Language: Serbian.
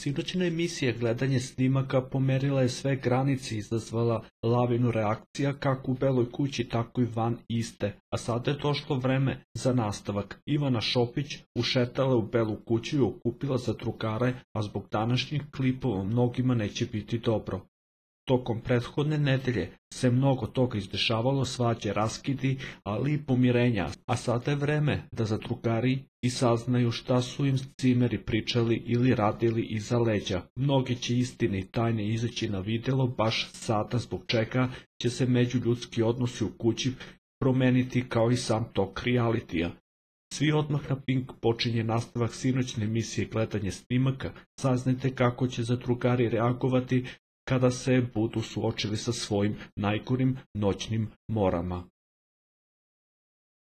Sinoćna emisija gledanje snimaka pomerila je sve granice i izazvala lavinu reakcija kako u Beloj kući, tako i van iste, a sada je došlo vreme za nastavak. Ivana Šopić ušetala u Belu kuću i okupila za drugare, a zbog današnjih klipova mnogima neće biti dobro. Tokom prethodne nedelje se mnogo toga izdešavalo, svađe, raskidi, ali i pomirenja, a sada je vreme da zadrugari i saznaju šta su im cimeri pričali ili radili iza leđa. Mnogi će istine i tajne izaći na videlo baš sada, zbog čega će se međuljudski odnosi u kući promeniti kao i sam tok realitija. Svi odmah na Pink počinje nastavak sinoćne emisije gledanje snimaka. Saznajte kako će zadrugari reagovati kada se budu suočili sa svojim najgorim noćnim morama.